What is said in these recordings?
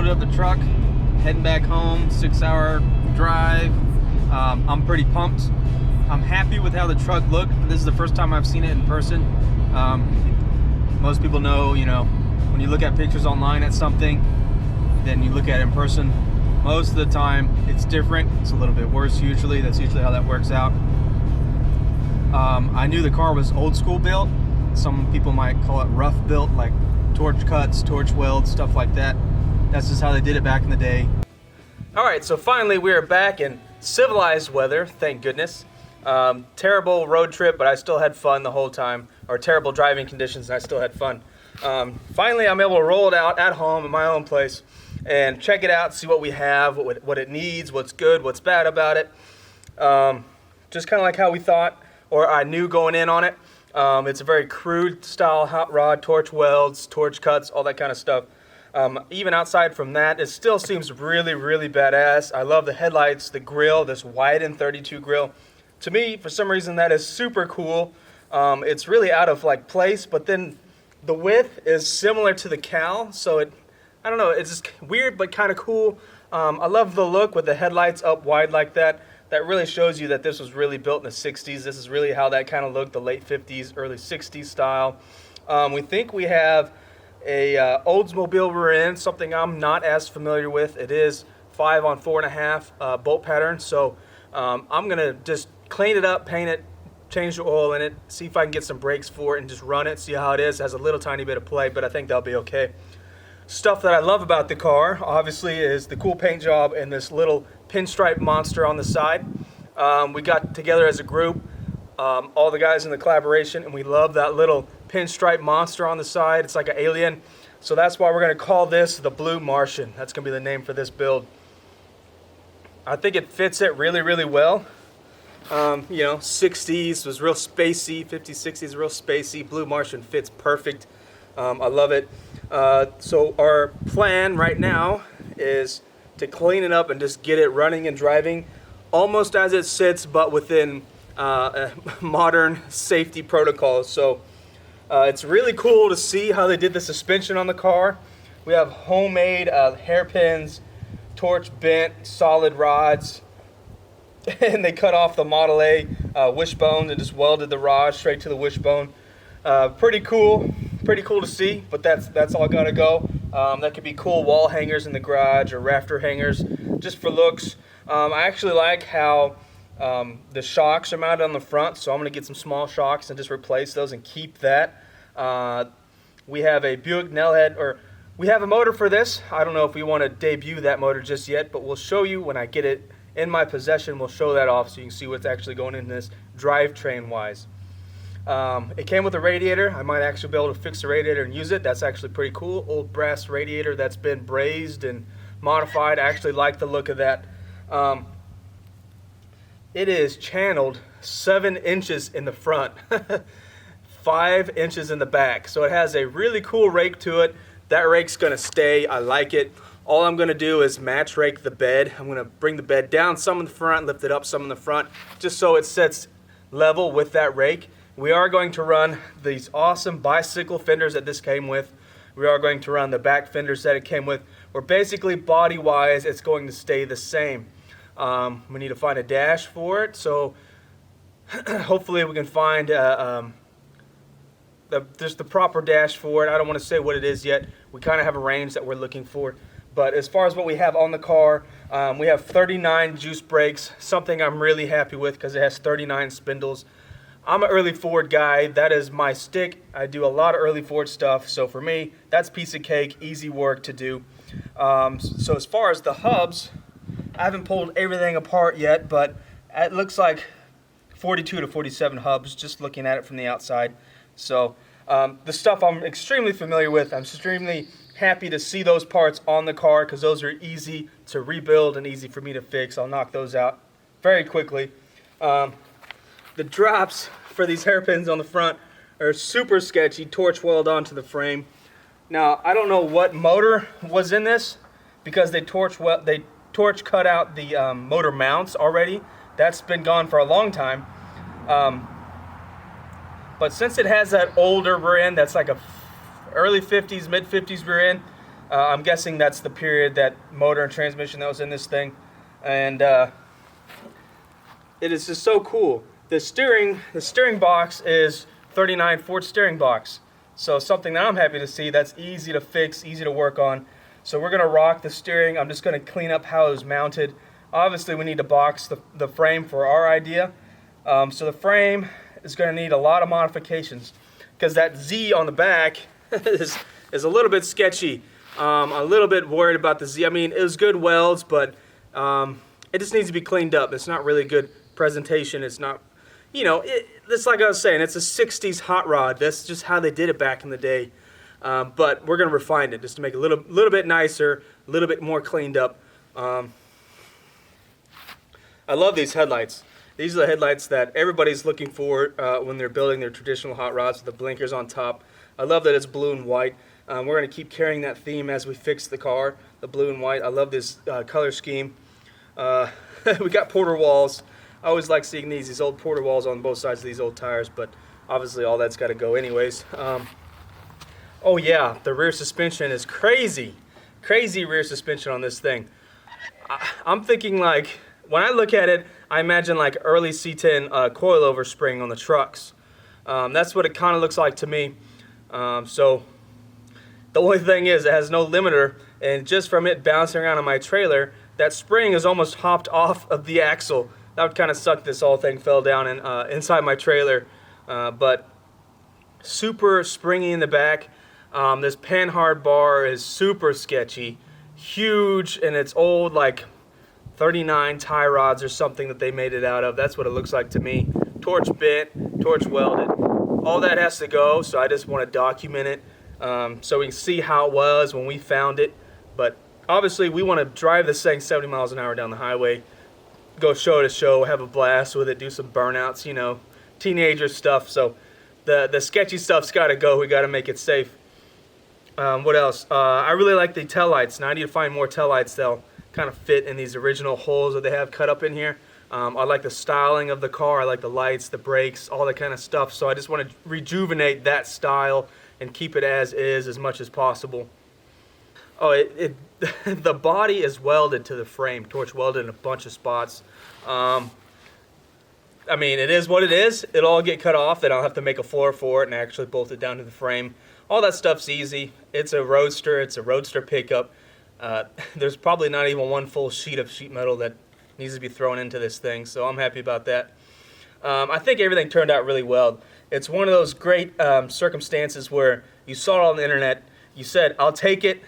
loaded up the truck, heading back home, 6-hour drive. I'm pretty pumped. I'm happy with how the truck looked. This is the first time I've seen it in person. Most people know, when you look at pictures online at something, then you look at it in person. Most of the time, it's different. It's a little bit worse usually. That's usually how that works out. I knew the car was old school built. Some people might call it rough built, like torch cuts, torch welds, stuff like that. That's just how they did it back in the day. All right, so finally we are back in civilized weather, thank goodness. Terrible road trip, but I still had fun the whole time. Or terrible driving conditions, and I still had fun. Finally, I'm able to roll it out at home in my own place and check it out, see what we have, what it needs, what's good, what's bad about it. Just kind of like how we thought, or I knew going in on it. It's a very crude style hot rod, torch welds, torch cuts, all that kind of stuff. Even outside from that, it still seems really, really badass. I love the headlights, the grill, this widened 32 grill. To me, for some reason, that is super cool. It's really out of place, but then the width is similar to the Cal, so I don't know, it's just weird but kind of cool. I love the look with the headlights up wide like that. That really shows you that this was really built in the 60s. This is really how that kind of looked, the late 50s, early 60s style. We think we have a Oldsmobile we're in, something I'm not as familiar with. It is 5 on 4.5 bolt pattern, so I'm going to just clean it up, paint it, change the oil in it, see if I can get some brakes for it and just run it, see how it is. It has a little tiny bit of play, but I think that'll be okay. Stuff that I love about the car, obviously, is the cool paint job and this little pinstripe monster on the side. We got together as a group, all the guys in the collaboration, and we love that little pinstripe monster on the side. It's like an alien. So that's why we're going to call this the Blue Martian. That's going to be the name for this build. I think it fits it really, really well. 60s was real spacey, 50s, 60s real spacey. Blue Martian fits perfect. I love it. So our plan right now is to clean it up and just get it running and driving almost as it sits, but within modern safety protocols. So it's really cool to see how they did the suspension on the car. We have homemade hairpins, torch bent, solid rods, and they cut off the Model A wishbone and just welded the rod straight to the wishbone. Pretty cool to see, but that's all gotta go. That could be cool wall hangers in the garage or rafter hangers, just for looks. I actually like how the shocks are mounted on the front, so I'm gonna get some small shocks and just replace those and keep that. We have a Buick Nailhead, or we have a motor for this. I don't know if we want to debut that motor just yet, but we'll show you when I get it in my possession. We'll show that off so you can see what's actually going in this drivetrain wise. It came with a radiator. I might actually be able to fix the radiator and use it. That's actually pretty cool. Old brass radiator that's been brazed and modified. I actually like the look of that. It is channeled 7 inches in the front, 5 inches in the back. So it has a really cool rake to it. That rake's gonna stay. I like it. All I'm gonna do is match rake the bed. I'm gonna bring the bed down some in the front, lift it up some in the front, just so it sits level with that rake. We are going to run these awesome bicycle fenders that this came with. We are going to run the back fenders that it came with. Or basically body-wise, it's going to stay the same. We need to find a dash for it, so hopefully we can find just the proper dash for it. I don't want to say what it is yet. We kind of have a range that we're looking for. But as far as what we have on the car, we have 39 juice brakes, something I'm really happy with because it has 39 spindles. I'm an early Ford guy. That is my stick. I do a lot of early Ford stuff. So for me, that's piece of cake, easy work to do. So as far as the hubs, I haven't pulled everything apart yet, but it looks like 42 to 47 hubs, just looking at it from the outside. So the stuff I'm extremely familiar with. I'm extremely happy to see those parts on the car because those are easy to rebuild and easy for me to fix. I'll knock those out very quickly. The drops for these hairpins on the front are super sketchy, torch weld onto the frame. Now, I don't know what motor was in this because they torch cut out the motor mounts already. That's been gone for a long time. But since it has that older rear end, that's like a early 50s, mid 50s rear end, I'm guessing that's the period, that motor and transmission that was in this thing. And it is just so cool. The steering box is 39 Ford steering box. So something that I'm happy to see, that's easy to fix, easy to work on. So we're gonna rock the steering. I'm just gonna clean up how it was mounted. Obviously we need to box the frame for our idea. So the frame is gonna need a lot of modifications because that Z on the back is a little bit sketchy. A little bit worried about the Z. I mean, it was good welds, but it just needs to be cleaned up. It's not really good presentation. It's not, you know, it's like I was saying, it's a 60s hot rod. That's just how they did it back in the day. But we're going to refine it just to make it a little bit nicer, a little bit more cleaned up. I love these headlights. These are the headlights that everybody's looking for when they're building their traditional hot rods with the blinkers on top. I love that it's blue and white. We're going to keep carrying that theme as we fix the car, the blue and white. I love this color scheme. We got porter walls. I always like seeing these old porter walls on both sides of these old tires, but obviously all that's got to go anyways. Oh yeah, the rear suspension is crazy. Crazy rear suspension on this thing. I'm thinking, like, when I look at it, I imagine like early C10 coilover spring on the trucks. That's what it kind of looks like to me. So the only thing is it has no limiter, and just from it bouncing around on my trailer, that spring is almost hopped off of the axle. That would kind of suck. This whole thing fell down inside my trailer. But super springy in the back. This panhard bar is super sketchy, huge, and it's old, like 39 tie rods or something that they made it out of. That's what it looks like to me. Torch bent, torch welded. All that has to go, so I just want to document it so we can see how it was when we found it. But obviously we want to drive this thing 70 miles an hour down the highway, go show to show, have a blast with it, do some burnouts, you know, teenager stuff. So the sketchy stuff's got to go. We got to make it safe. What else? I really like the taillights. Now I need to find more taillights that'll kind of fit in these original holes that they have cut up in here. I like the styling of the car. I like the lights, the brakes, all that kind of stuff. So I just want to rejuvenate that style and keep it as much as possible. Oh, the body is welded to the frame, torch welded in a bunch of spots. I mean, it is what it is. It'll all get cut off, then I'll have to make a floor for it and actually bolt it down to the frame. All that stuff's easy. It's a roadster. It's a roadster pickup. There's probably not even one full sheet of sheet metal that needs to be thrown into this thing, so I'm happy about that. I think everything turned out really well. It's one of those great circumstances where you saw it on the internet, you said, I'll take it,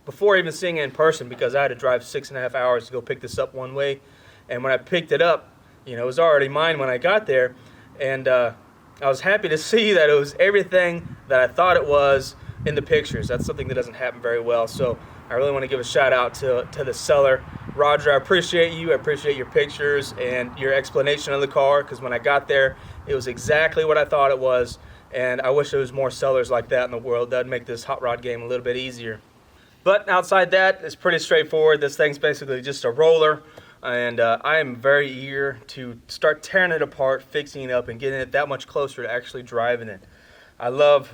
before even seeing it in person, because I had to drive 6.5 hours to go pick this up one way. And when I picked it up, you know, it was already mine when I got there, and I was happy to see that it was everything that I thought it was in the pictures. That's something that doesn't happen very well, so I really want to give a shout out to the seller. Roger, I appreciate you. I appreciate your pictures and your explanation of the car, because when I got there, it was exactly what I thought it was, and I wish there was more sellers like that in the world. That would make this hot rod game a little bit easier. But outside that, it's pretty straightforward. This thing's basically just a roller, and I am very eager to start tearing it apart, fixing it up, and getting it that much closer to actually driving it. I love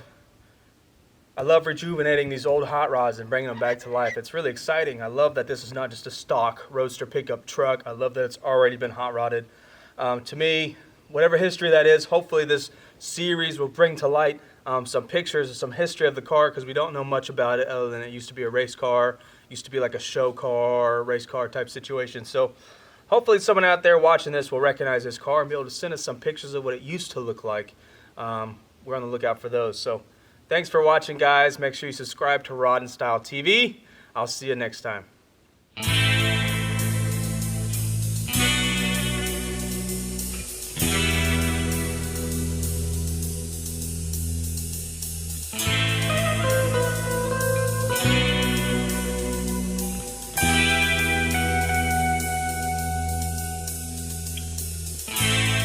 rejuvenating these old hot rods and bringing them back to life. It's really exciting. I love that this is not just a stock roadster pickup truck. I love that it's already been hot rodded. To me, whatever history that is, hopefully this series will bring to light some pictures and some history of the car, because we don't know much about it other than it used to be a race car, used to be like a show car, race car type situation. So hopefully someone out there watching this will recognize this car and be able to send us some pictures of what it used to look like. We're on the lookout for those. So thanks for watching, guys. Make sure you subscribe to Rod and Style TV. I'll see you next time.